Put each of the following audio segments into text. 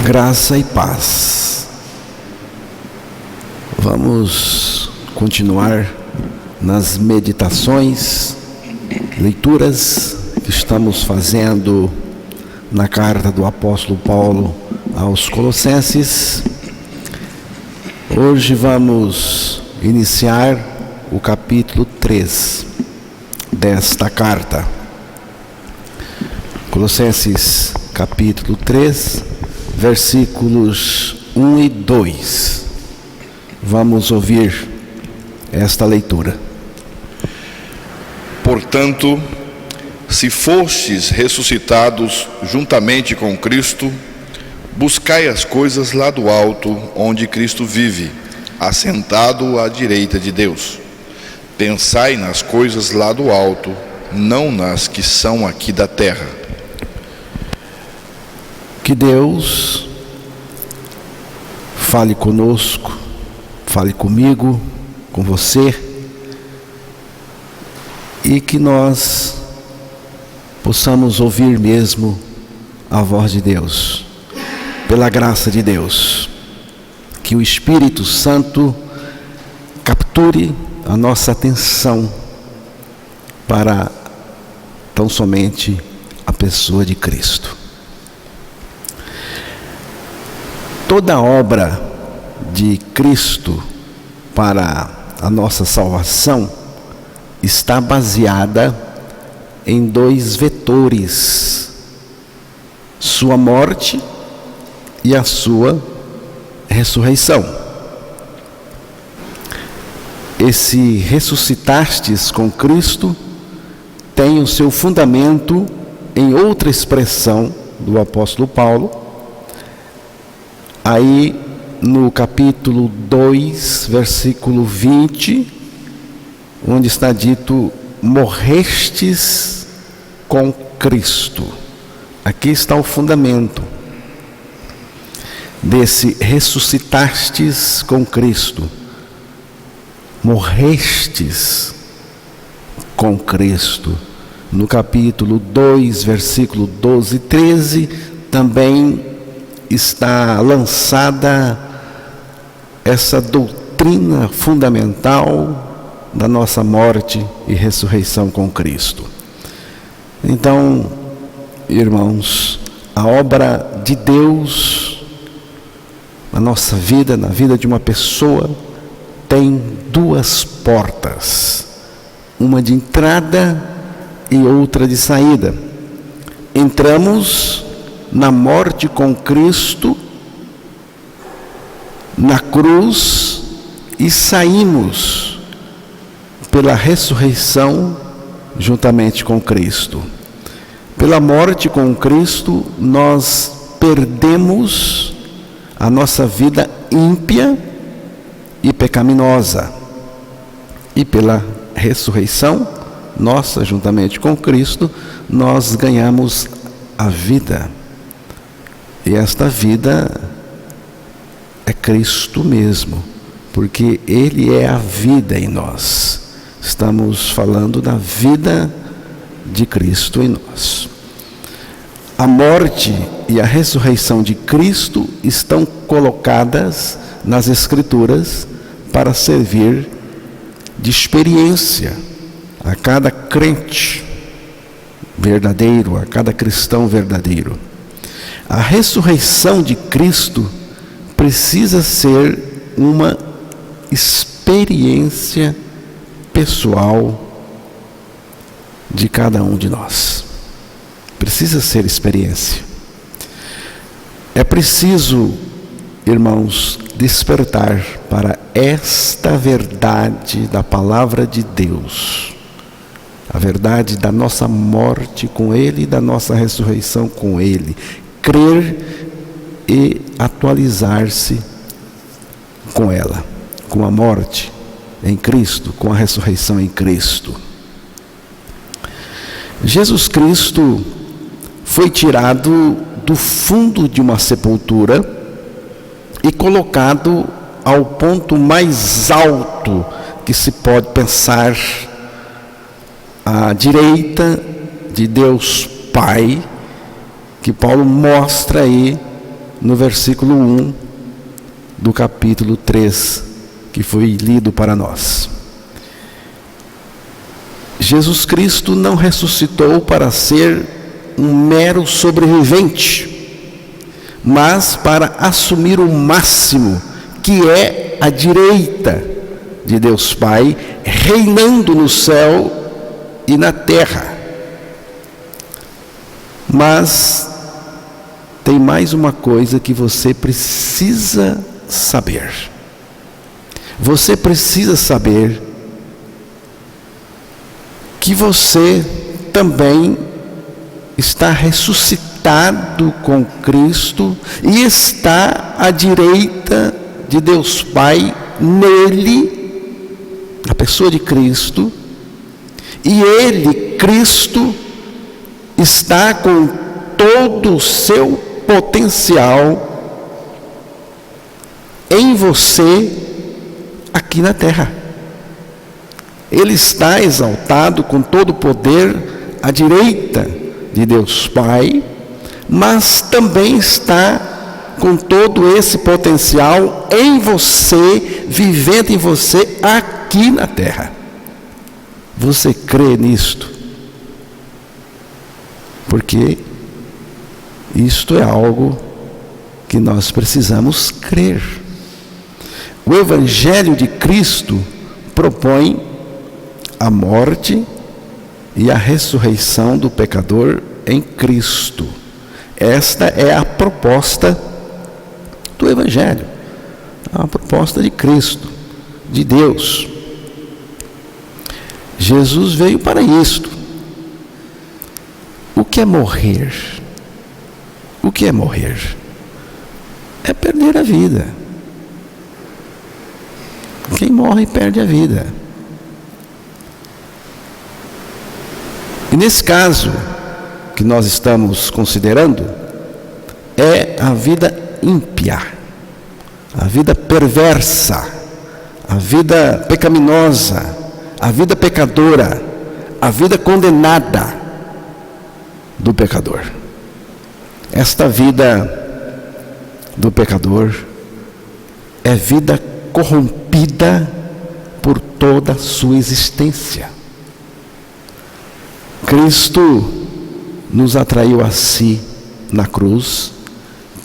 Graça e paz. Vamos continuar nas meditações, leituras que estamos fazendo na carta do apóstolo Paulo aos Colossenses. Hoje vamos iniciar o capítulo 3 desta carta. Colossenses capítulo 3, versículos 1 e 2. Vamos ouvir esta leitura. Portanto, se fostes ressuscitados juntamente com Cristo, buscai as coisas lá do alto, onde Cristo vive, assentado à direita de Deus. Pensai nas coisas lá do alto, não nas que são aqui da terra. Que Deus fale conosco, fale comigo, com você, e que nós possamos ouvir mesmo a voz de Deus, pela graça de Deus. Que o Espírito Santo capture a nossa atenção para tão somente a pessoa de Cristo. Toda obra de Cristo para a nossa salvação está baseada em dois vetores: sua morte e a sua ressurreição. Esse ressuscitastes com Cristo tem o seu fundamento em outra expressão do apóstolo Paulo, aí no capítulo 2, versículo 20, onde está dito: morrestes com Cristo. Aqui está o fundamento desse ressuscitastes com Cristo. Morrestes com Cristo. No capítulo 2, versículo 12 e 13, também está lançada essa doutrina fundamental da nossa morte e ressurreição com Cristo. Então, irmãos, a obra de Deus na nossa vida, na vida de uma pessoa, tem duas portas, uma de entrada e outra de saída. Entramos na morte com Cristo, na cruz, e saímos pela ressurreição juntamente com Cristo. Pela morte com Cristo, nós perdemos a nossa vida ímpia e pecaminosa. E pela ressurreição nossa, juntamente com Cristo, nós ganhamos a vida. E esta vida é Cristo mesmo, porque Ele é a vida em nós. Estamos falando da vida de Cristo em nós. A morte e a ressurreição de Cristo estão colocadas nas Escrituras para servir de experiência a cada crente verdadeiro, a cada cristão verdadeiro. A ressurreição de Cristo precisa ser uma experiência pessoal de cada um de nós. Precisa ser experiência. É preciso, irmãos, despertar para esta verdade da palavra de Deus, a verdade da nossa morte com Ele e da nossa ressurreição com Ele. Crer e atualizar-se com ela, com a morte em Cristo, com a ressurreição em Cristo. Jesus Cristo foi tirado do fundo de uma sepultura e colocado ao ponto mais alto que se pode pensar, à direita de Deus Pai, que Paulo mostra aí no versículo 1 do capítulo 3, que foi lido para nós. Jesus Cristo não ressuscitou para ser um mero sobrevivente, mas para assumir o máximo, que é a direita de Deus Pai, reinando no céu e na terra. Mas tem mais uma coisa que você precisa saber. Você precisa saber que você também está ressuscitado com Cristo e está à direita de Deus Pai, nele, na pessoa de Cristo, e ele, Cristo, está com todo o seu potencial em você aqui na terra. Ele está exaltado com todo o poder à direita de Deus Pai, mas também está com todo esse potencial em você, vivendo em você aqui na terra. Você crê nisto? Porque isto é algo que nós precisamos crer. O Evangelho de Cristo propõe a morte e a ressurreição do pecador em Cristo. Esta é a proposta do Evangelho, a proposta de Cristo, de Deus. Jesus veio para isto. O que é morrer? O que é morrer? É perder a vida. Quem morre perde a vida. E nesse caso que nós estamos considerando, é a vida ímpia, a vida perversa, a vida pecaminosa, a vida pecadora, a vida condenada do pecador. Esta vida do pecador é vida corrompida por toda a sua existência. Cristo nos atraiu a si na cruz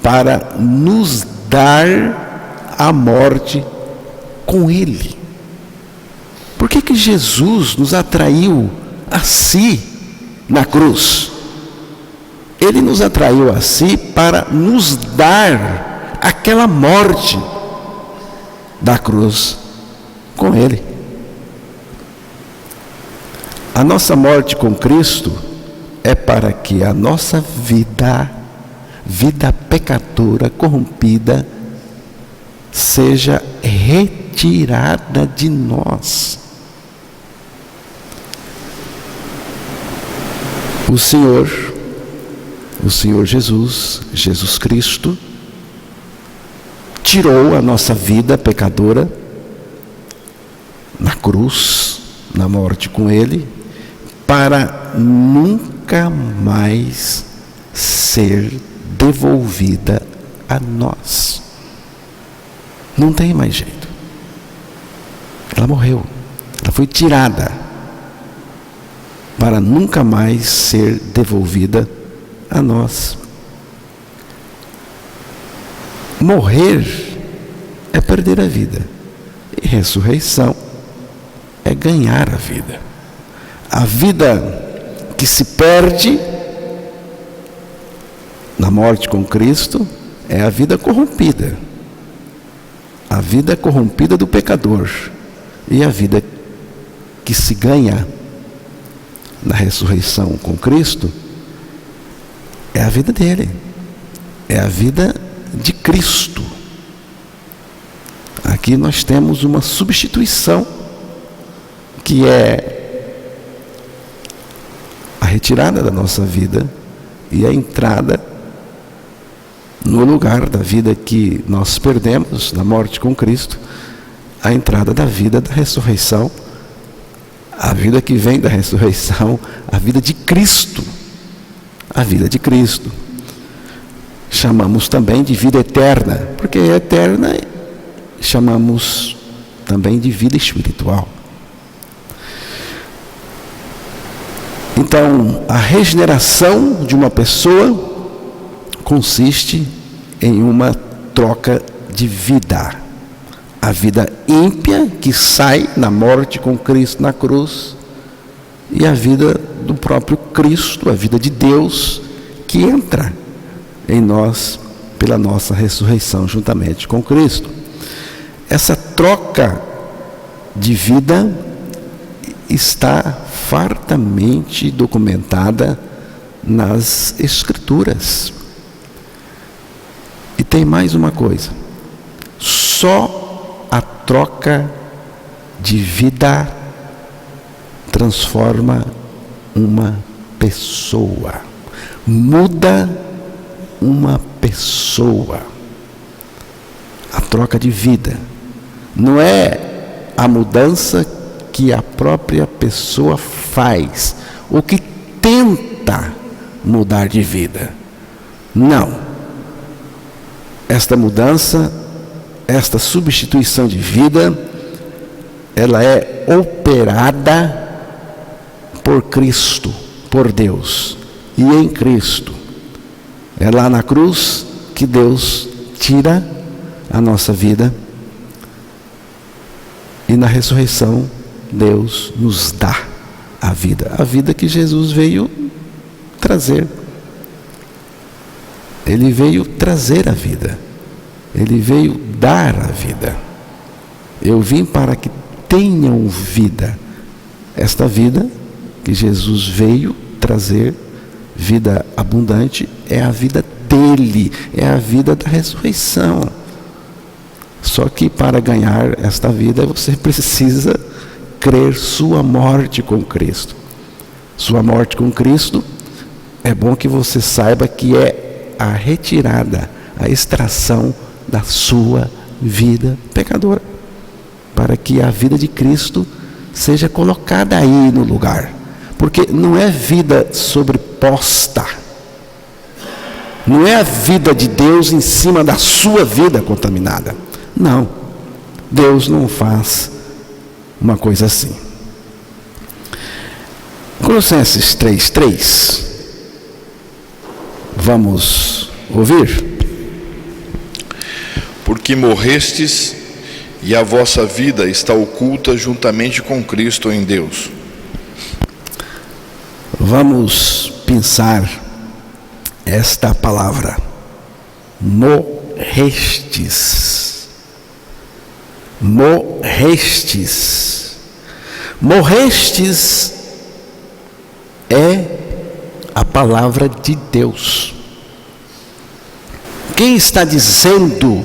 para nos dar a morte com Ele. Por que Jesus nos atraiu a si na cruz? Ele nos atraiu a si para nos dar aquela morte da cruz com Ele. A nossa morte com Cristo é para que a nossa vida pecadora, corrompida, seja retirada de nós. O Senhor Jesus Cristo, tirou a nossa vida pecadora na cruz, na morte com Ele, para nunca mais ser devolvida a nós. Não tem mais jeito. Ela morreu, ela foi tirada para nunca mais ser devolvida a nós. Morrer é perder a vida, e ressurreição é ganhar a vida. A vida que se perde na morte com Cristo é a vida corrompida. A vida corrompida do pecador. E a vida que se ganha na ressurreição com Cristo é a vida dele. É a vida de Cristo. Aqui nós temos uma substituição, que é a retirada da nossa vida e a entrada no lugar da vida que nós perdemos na morte com Cristo, a entrada da vida da ressurreição, a vida que vem da ressurreição, a vida de Cristo, a vida de Cristo. chamamos também de vida eterna, porque eterna chamamos também de vida espiritual. Então, a regeneração de uma pessoa consiste em uma troca de vida. A vida ímpia que sai na morte com Cristo na cruz, e a vida do próprio Cristo, a vida de Deus, que entra em nós pela nossa ressurreição juntamente com Cristo. Essa troca de vida está fartamente documentada nas Escrituras. E tem mais uma coisa: só a troca de vida transforma uma pessoa, muda uma pessoa. A troca de vida não é a mudança que a própria pessoa faz, ou que tenta mudar de vida. Não. Esta mudança, esta substituição de vida, ela é operada por Cristo, por Deus, e em Cristo. É lá na cruz que Deus tira a nossa vida, e na ressurreição Deus nos dá a vida que Jesus veio trazer. Ele veio trazer a vida, Ele veio dar a vida. Eu vim para que tenham vida. Esta vida que Jesus veio trazer, vida abundante, é a vida dele, é a vida da ressurreição. Só que para ganhar esta vida você precisa crer sua morte com Cristo. Sua morte com Cristo, é bom que você saiba que é a retirada, a extração da sua vida pecadora, para que a vida de Cristo seja colocada aí no lugar. Porque não é vida sobreposta, não é a vida de Deus em cima da sua vida contaminada. Não, Deus não faz uma coisa assim. Colossenses 3:3, vamos ouvir? Porque morrestes e a vossa vida está oculta juntamente com Cristo em Deus. Vamos pensar esta palavra, morrestes. Morrestes. Morrestes é a palavra de Deus. Quem está dizendo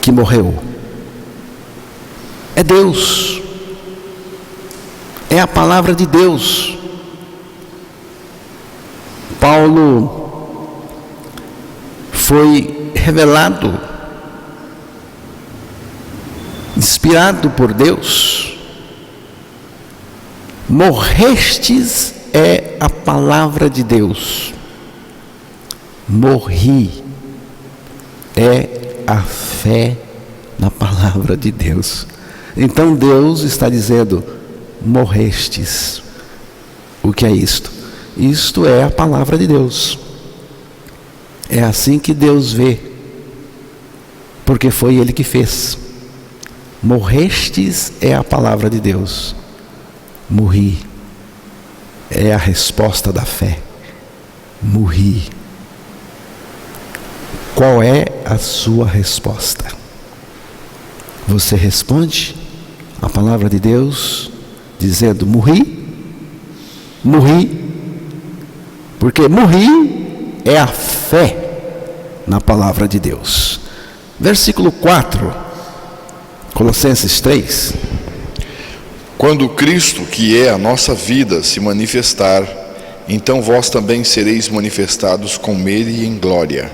que morreu? É Deus. É a palavra de Deus. Paulo foi revelado, inspirado por Deus. Morrestes é a palavra de Deus. Morri é a fé na palavra de Deus. Então Deus está dizendo: morrestes. O que é isto? Isto é a palavra de Deus. É assim que Deus vê, porque foi Ele que fez. Morrestes é a palavra de Deus. Morri é a resposta da fé. Morri. Qual é a sua resposta? Você responde a palavra de Deus dizendo: morri? Morri. Porque morri é a fé na palavra de Deus. Versículo 4, Colossenses 3. Quando Cristo, que é a nossa vida, se manifestar, então vós também sereis manifestados com Ele em glória.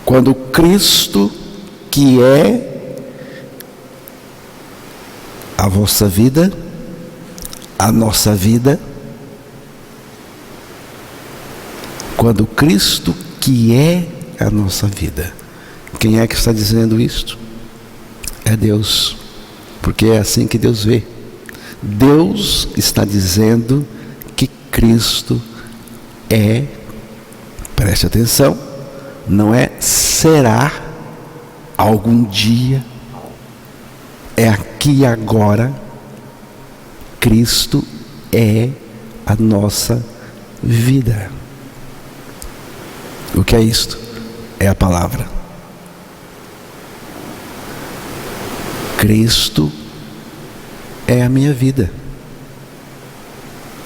Quando Cristo, que é a vossa vida, a nossa vida, Quando Cristo, que é a nossa vida. Quem é que está dizendo isto? É Deus, porque é assim que Deus vê. Deus está dizendo que Cristo é, preste atenção, não é será algum dia, é aqui e agora. Cristo é a nossa vida. O que é isto? É a palavra. Cristo é a minha vida.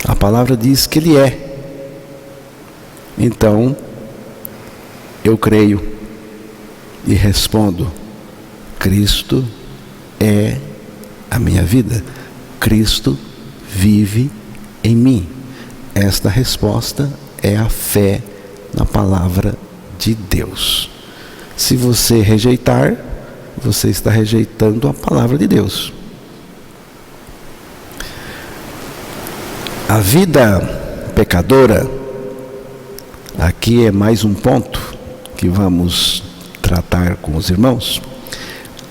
A palavra diz que Ele é. Então, eu creio e respondo: Cristo é a minha vida. Cristo vive em mim. Esta resposta é a fé na palavra de Deus. Se você rejeitar, você está rejeitando a palavra de Deus. A vida pecadora, aqui é mais um ponto que vamos tratar com os irmãos.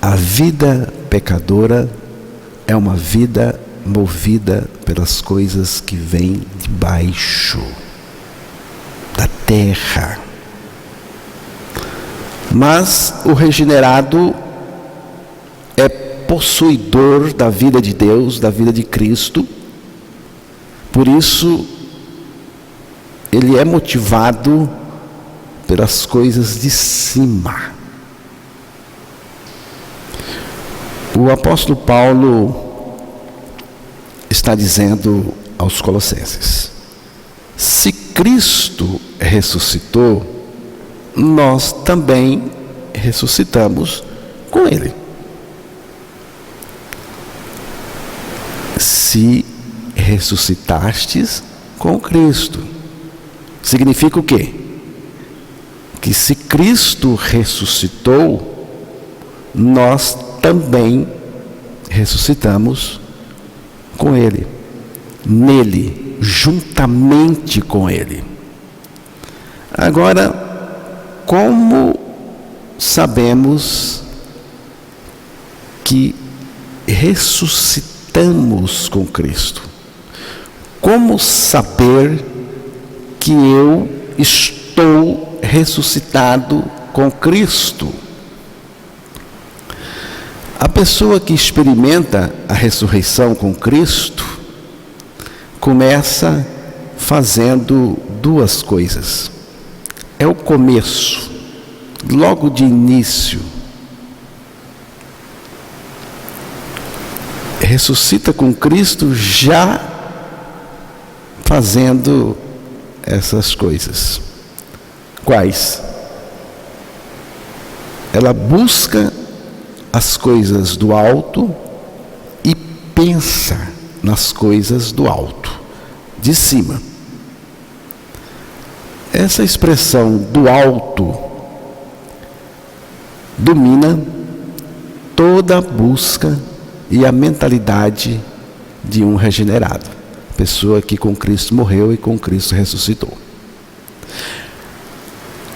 A vida pecadora é uma vida movida pelas coisas que vêm de baixo da terra. Mas o regenerado é possuidor da vida de Deus, da vida de Cristo. Por isso, ele é motivado pelas coisas de cima. O apóstolo Paulo está dizendo aos Colossenses: se Cristo ressuscitou, nós também ressuscitamos com Ele. Se ressuscitastes com Cristo, significa o quê? Que se Cristo ressuscitou, nós também ressuscitamos com Ele, nele, juntamente com Ele. Agora, como sabemos que ressuscitamos com Cristo? Como saber que eu estou ressuscitado com Cristo? A pessoa que experimenta a ressurreição com Cristo começa fazendo duas coisas. É o começo, logo de início. Ressuscita com Cristo já fazendo essas coisas. Quais? Ela busca as coisas do alto e pensa nas coisas do alto, de cima. Essa expressão do alto domina toda a busca e a mentalidade de um regenerado, pessoa que com Cristo morreu e com Cristo ressuscitou.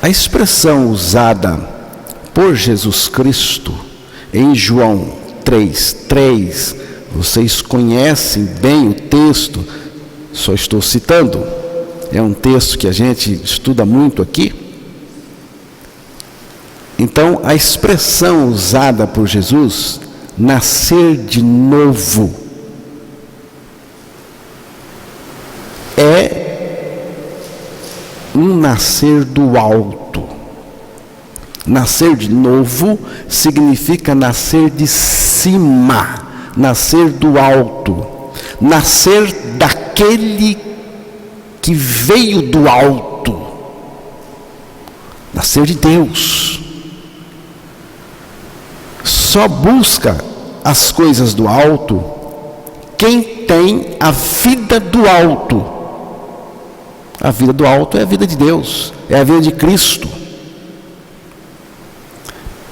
A expressão usada por Jesus Cristo em João 3:3, vocês conhecem bem o texto, só estou citando, é um texto que a gente estuda muito aqui. Então, a expressão usada por Jesus, nascer de novo, é um nascer do alto. Nascer de novo significa nascer de cima, nascer do alto, nascer daquele que veio do alto, nascer de Deus. Só busca as coisas do alto quem tem a vida do alto. A vida do alto é a vida de Deus, é a vida de Cristo.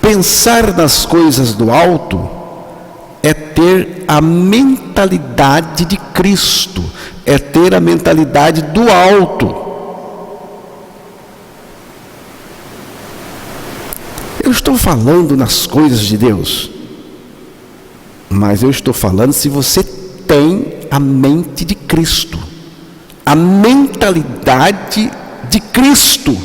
Pensar nas coisas do alto é ter a mentalidade de Cristo, é ter a mentalidade do alto. estou falando nas coisas de Deus, mas eu estou falando se você tem a mente de Cristo, a mentalidade de Cristo.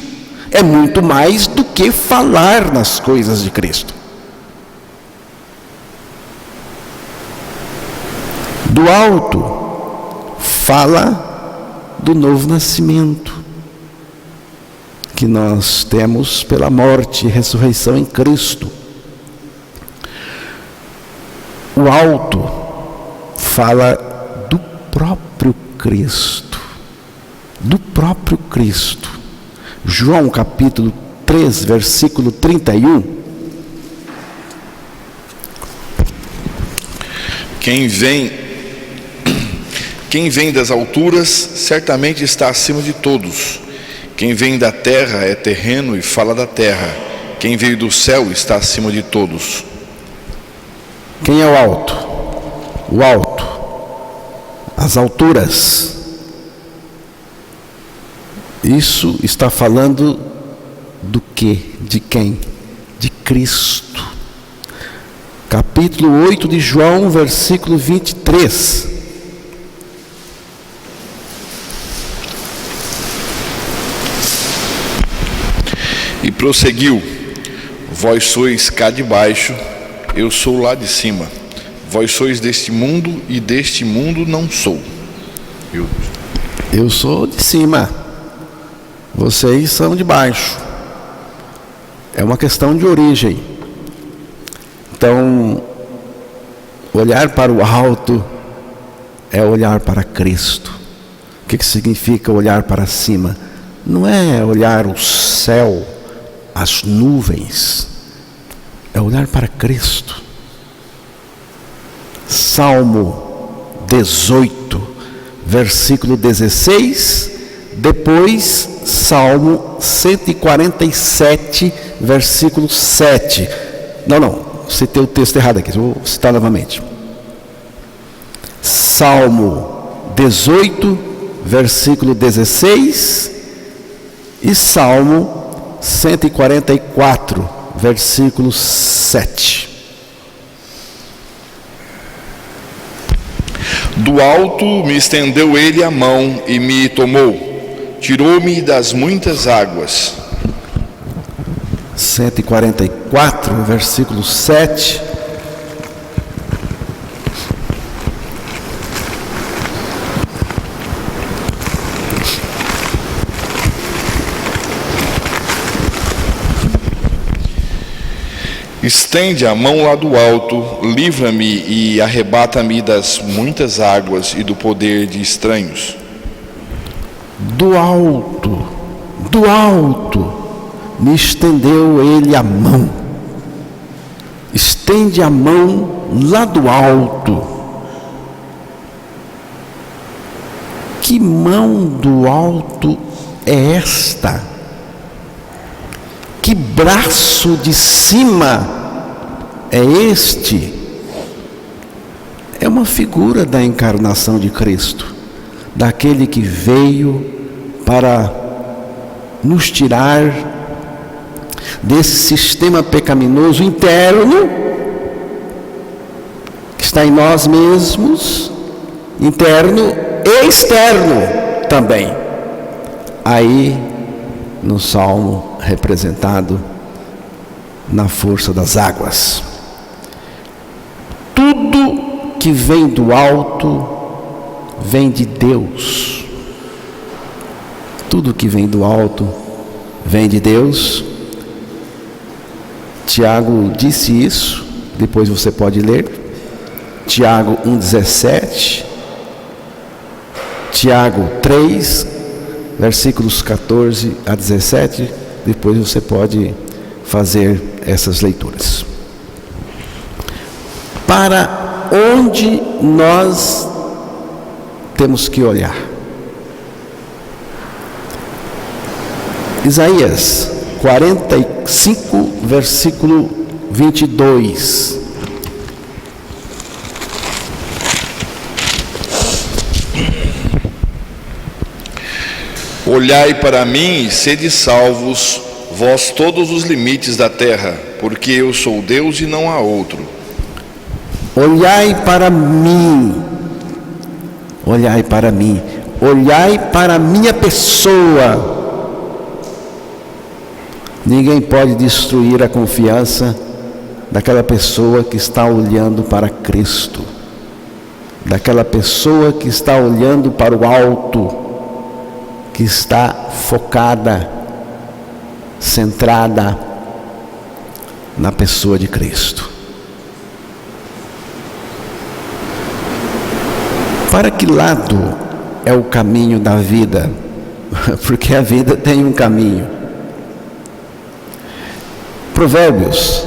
É muito mais do que falar nas coisas de Cristo. Do alto, fala do novo nascimento que nós temos pela morte e ressurreição em Cristo. O alto fala do próprio Cristo, do próprio Cristo. João capítulo 3, versículo 31. Quem vem das alturas certamente está acima de todos. Quem vem da terra é terreno e fala da terra. Quem veio do céu está acima de todos. Quem é o alto? O alto, as alturas. Isso está falando do quê? De quem? De Cristo. Capítulo 8 de João, versículo 23. E prosseguiu: vós sois cá de baixo, eu sou lá de cima. Vós sois deste mundo e deste mundo não sou. Eu sou de cima, vocês são de baixo. É uma questão de origem. Então, olhar para o alto é olhar para Cristo. O que significa olhar para cima? Não é olhar o céu, as nuvens, é olhar para Cristo. Salmo 18, versículo 16, depois Salmo 147, versículo 7. Não, citei o texto errado aqui, vou citar novamente. Salmo 18, versículo 16 e Salmo 144, versículo 7. Do alto me estendeu ele a mão e me tomou, tirou-me das muitas águas. 144, versículo 7. Estende a mão lá do alto, livra-me e arrebata-me das muitas águas e do poder de estranhos. Do alto, me estendeu ele a mão. Estende a mão lá do alto. Que mão do alto é esta? Que braço de cima é este? É uma figura da encarnação de Cristo, daquele que veio para nos tirar desse sistema pecaminoso interno que está em nós mesmos, interno e externo também. Aí no Salmo representado na força das águas. Tudo que vem do alto vem de Deus. Tudo que vem do alto vem de Deus. Tiago disse isso, depois você pode ler. Tiago 1,17. Tiago 3, versículos 14 a 17. Depois você pode fazer essas leituras. Para onde nós temos que olhar? Isaías 45, versículo 22. Olhai para mim e sede salvos, vós todos os limites da terra, porque eu sou Deus e não há outro. Olhai para mim, olhai para mim, olhai para a minha pessoa. Ninguém pode destruir a confiança daquela pessoa que está olhando para Cristo, daquela pessoa que está olhando para o alto, que está focada, centrada na pessoa de Cristo. Para que lado é o caminho da vida? Porque a vida tem um caminho. Provérbios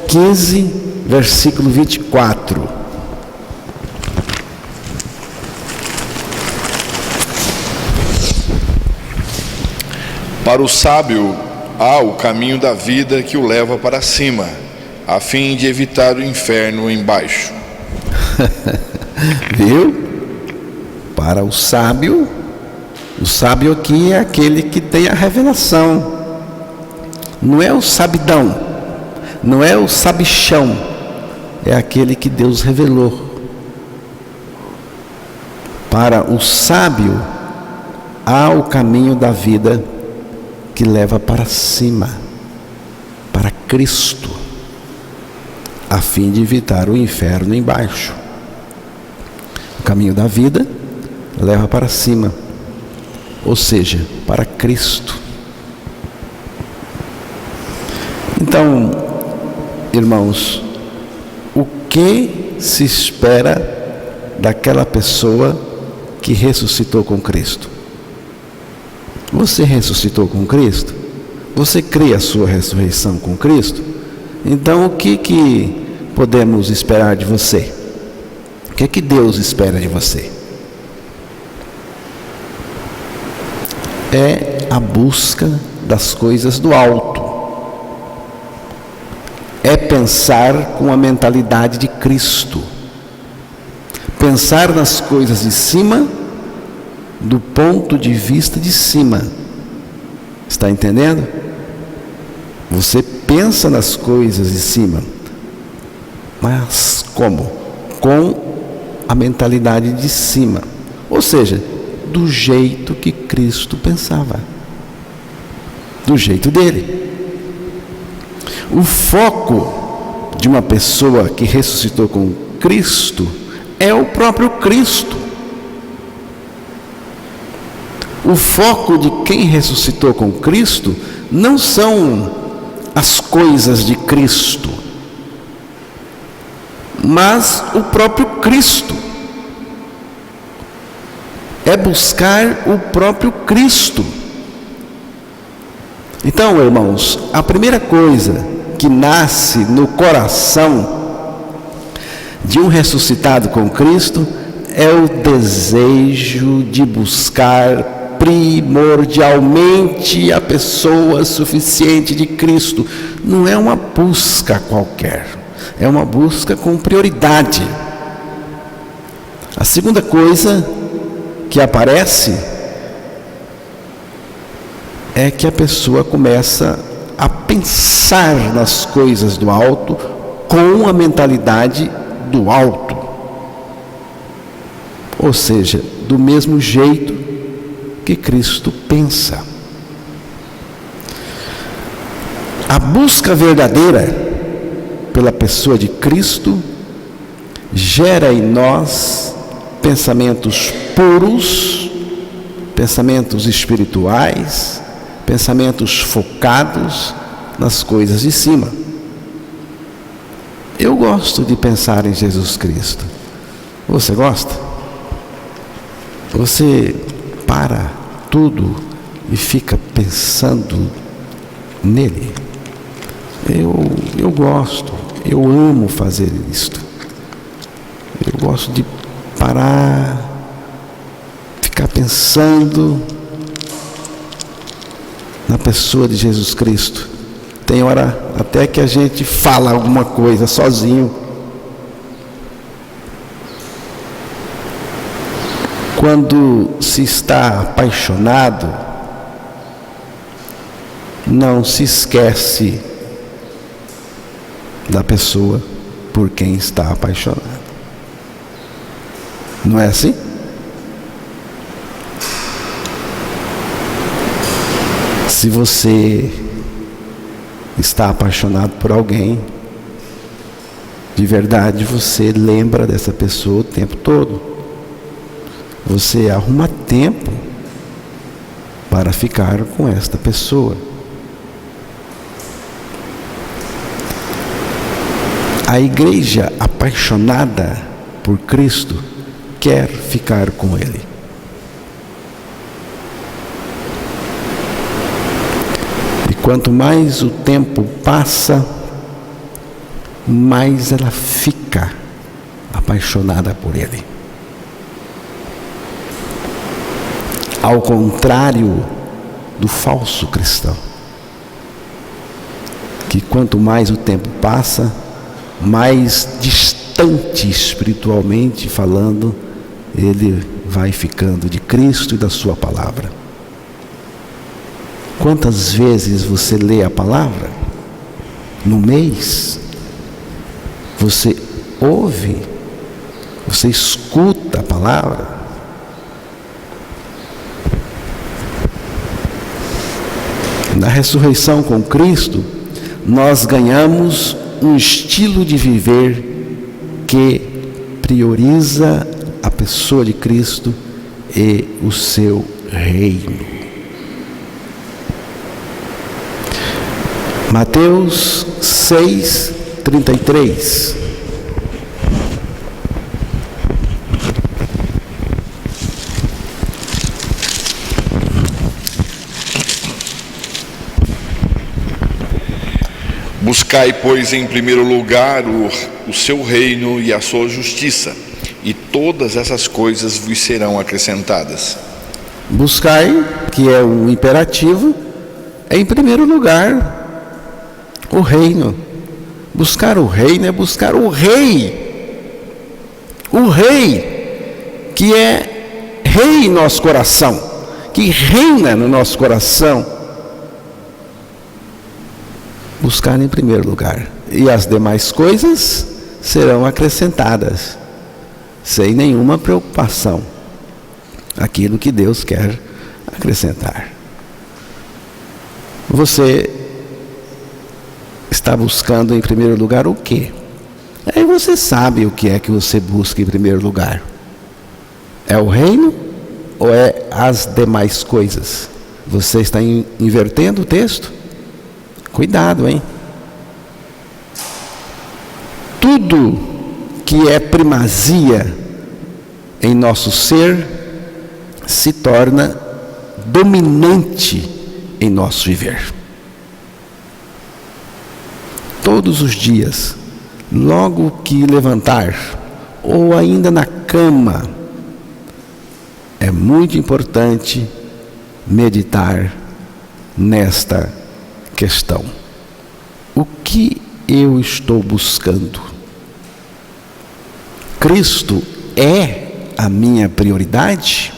15, versículo 24. Para o sábio há o caminho da vida que o leva para cima, a fim de evitar o inferno embaixo. Viu? Para o sábio aqui é aquele que tem a revelação. Não é o sabidão, não é o sabichão, é aquele que Deus revelou. Para o sábio há o caminho da vida que leva para cima, para Cristo, a fim de evitar o inferno embaixo. O caminho da vida leva para cima, ou seja, para Cristo. Então, irmãos, o que se espera daquela pessoa que ressuscitou com Cristo? Você ressuscitou com Cristo? Você crê a sua ressurreição com Cristo? Então, o que podemos esperar de você? O que Deus espera de você? É a busca das coisas do alto. É pensar com a mentalidade de Cristo. Pensar nas coisas de cima, do ponto de vista de cima. Está entendendo? Você pensa nas coisas de cima. Mas como? Com a mentalidade de cima. Ou seja, do jeito que Cristo pensava. Do jeito dele. O foco de uma pessoa que ressuscitou com Cristo é o próprio Cristo. O foco de quem ressuscitou com Cristo não são as coisas de Cristo, mas o próprio Cristo. É buscar o próprio Cristo. Então, irmãos, a primeira coisa que nasce no coração de um ressuscitado com Cristo é o desejo de buscar primordialmente a pessoa suficiente de Cristo. Não é uma busca qualquer, é uma busca com prioridade. A segunda coisa que aparece é que a pessoa começa a pensar nas coisas do alto com a mentalidade do alto. Ou seja, do mesmo jeito que Cristo pensa. A busca verdadeira pela pessoa de Cristo gera em nós pensamentos puros, pensamentos espirituais, pensamentos focados nas coisas de cima. Eu gosto de pensar em Jesus Cristo. Você gosta? Você para tudo e fica pensando nele? Eu gosto, eu amo fazer isto. Eu gosto de parar, ficar pensando na pessoa de Jesus Cristo. Tem hora até que a gente fala alguma coisa sozinho. Quando se está apaixonado, não se esquece da pessoa por quem está apaixonado. Não é assim? Se você está apaixonado por alguém, de verdade você lembra dessa pessoa o tempo todo. Você arruma tempo para ficar com esta pessoa. A igreja apaixonada por Cristo quer ficar com Ele. E quanto mais o tempo passa, mais ela fica apaixonada por Ele. Ao contrário do falso cristão, que quanto mais o tempo passa, mais distante espiritualmente falando, ele vai ficando de Cristo e da sua palavra. Quantas vezes você lê a palavra? No mês? Você ouve? Você escuta a palavra? Na ressurreição com Cristo, nós ganhamos um estilo de viver que prioriza a pessoa de Cristo e o seu reino. Mateus 6:33. Buscai, pois, em primeiro lugar o seu reino e a sua justiça, e todas essas coisas vos serão acrescentadas. Buscai, que é um imperativo, é em primeiro lugar o reino. Buscar o reino é buscar o rei. O rei, que é rei em nosso coração, que reina no nosso coração. Buscar em primeiro lugar, e as demais coisas serão acrescentadas, sem nenhuma preocupação, aquilo que Deus quer acrescentar. Você está buscando em primeiro lugar o quê? Aí você sabe o que é que você busca em primeiro lugar. É o reino ou é as demais coisas? Você está invertendo o texto? Cuidado, hein? Tudo que é primazia em nosso ser se torna dominante em nosso viver. Todos os dias, logo que levantar, ou ainda na cama, é muito importante meditar nesta questão. O que eu estou buscando? Cristo é a minha prioridade?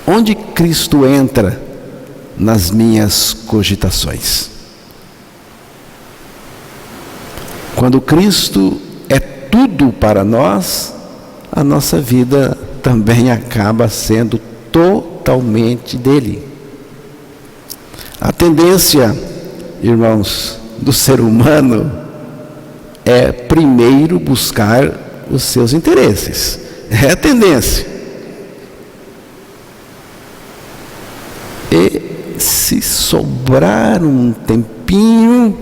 Onde Cristo entra nas minhas cogitações? Quando Cristo é tudo para nós, a nossa vida também acaba sendo totalmente dele. A tendência, irmãos, do ser humano é primeiro buscar os seus interesses. É a tendência. E se sobrar um tempinho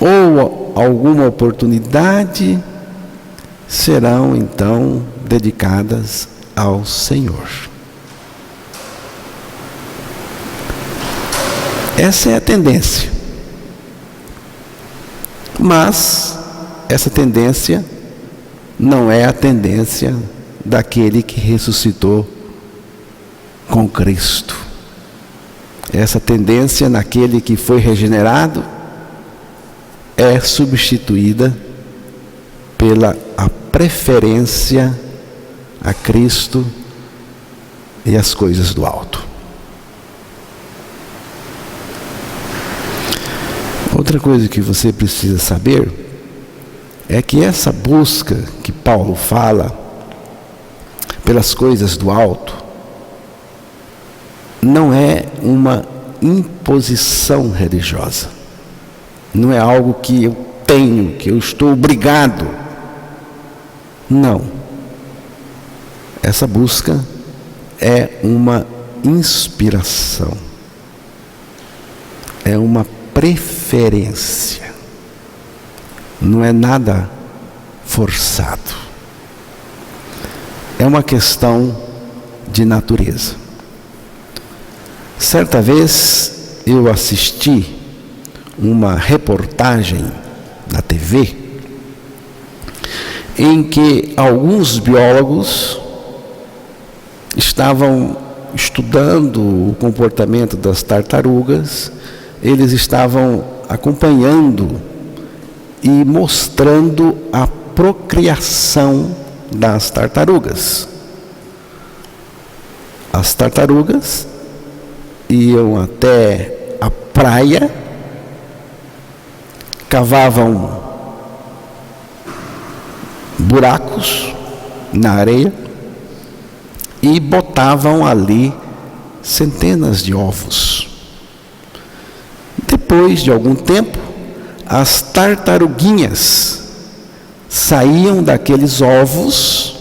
ou alguma oportunidade, serão então dedicadas ao Senhor. Essa é a tendência. Mas essa tendência não é a tendência daquele que ressuscitou com Cristo. Essa tendência naquele que foi regenerado é substituída pela a preferência a Cristo e as coisas do alto. Outra coisa que você precisa saber é que essa busca que Paulo fala pelas coisas do alto não é uma imposição religiosa. Não é algo que eu tenho, que eu estou obrigado. Não. Essa busca é uma inspiração. É uma preferência. Não é nada forçado. É uma questão de natureza. Certa vez eu assisti uma reportagem na TV em que alguns biólogos estavam estudando o comportamento das tartarugas. Eles estavam acompanhando e mostrando a procriação das tartarugas. As tartarugas iam até a praia, cavavam buracos na areia e botavam ali centenas de ovos. Depois de algum tempo, as tartaruguinhas saíam daqueles ovos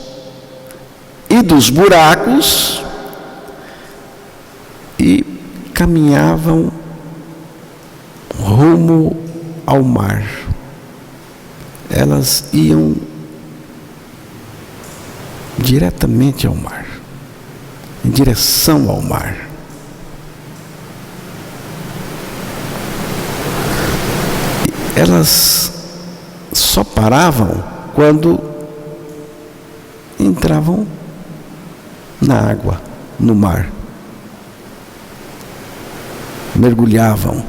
e dos buracos e caminhavam rumo ao mar. Elas iam diretamente ao mar, em direção ao mar. Elas só paravam quando entravam na água, no mar. Mergulhavam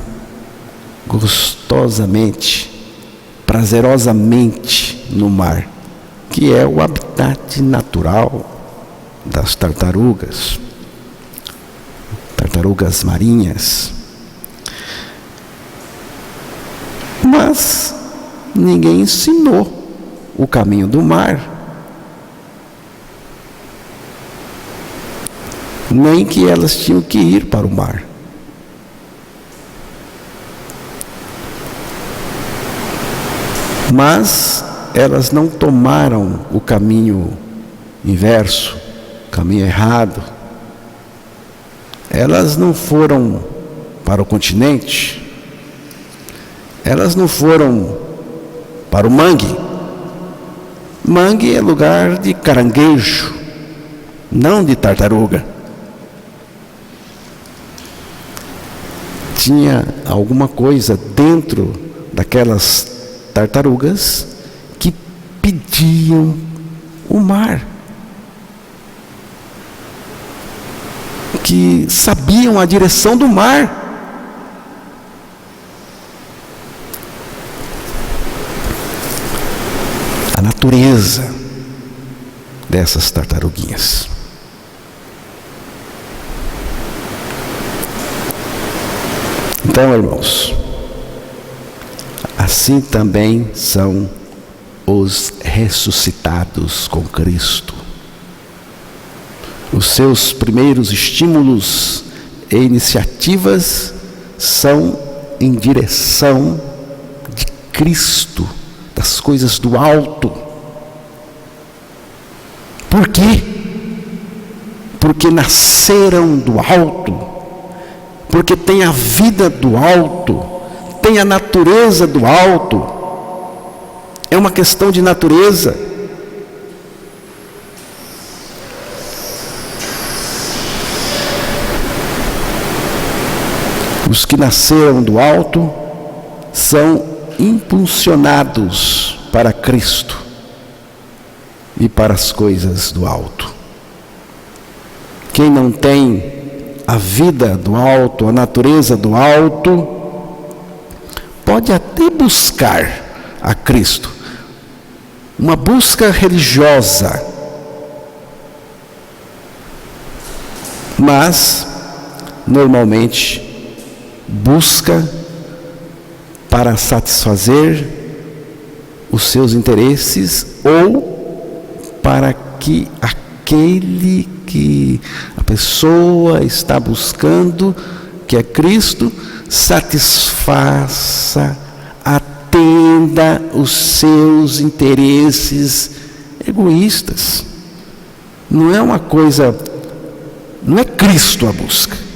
gostosamente, prazerosamente no mar, que é o habitat natural das tartarugas marinhas. Mas ninguém ensinou o caminho do mar, nem que elas tinham que ir para o mar. Mas elas não tomaram o caminho inverso, o caminho errado. Elas não foram para o continente. Elas não foram para o mangue. Mangue é lugar de caranguejo, não de tartaruga. Tinha alguma coisa dentro daquelas tartarugas que pediam o mar, que sabiam a direção do mar. A natureza dessas tartaruguinhas. Então, irmãos, assim também são os ressuscitados com Cristo. Os seus primeiros estímulos e iniciativas são em direção de Cristo, das coisas do alto. Por quê? Porque nasceram do alto, porque têm a vida do alto, têm a natureza do alto. É uma questão de natureza. Os que nasceram do alto são impulsionados para Cristo e para as coisas do alto. Quem não tem a vida do alto, a natureza do alto, pode até buscar a Cristo, uma busca religiosa, mas normalmente busca para satisfazer os seus interesses ou para que aquele que a pessoa está buscando, que é Cristo, satisfaça, atenda os seus interesses egoístas. Não é uma coisa, não é Cristo a busca.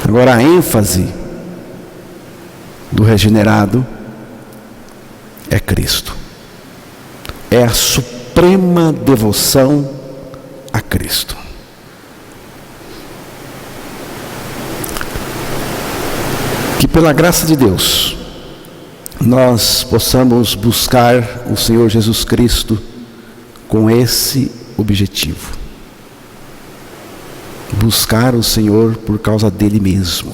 Agora a ênfase do regenerado é Cristo. É a suprema devoção a Cristo. Que pela graça de Deus nós possamos buscar o Senhor Jesus Cristo com esse objetivo. Buscar o Senhor por causa dele mesmo.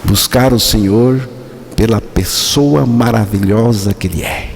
Buscar o Senhor pela pessoa maravilhosa que ele é.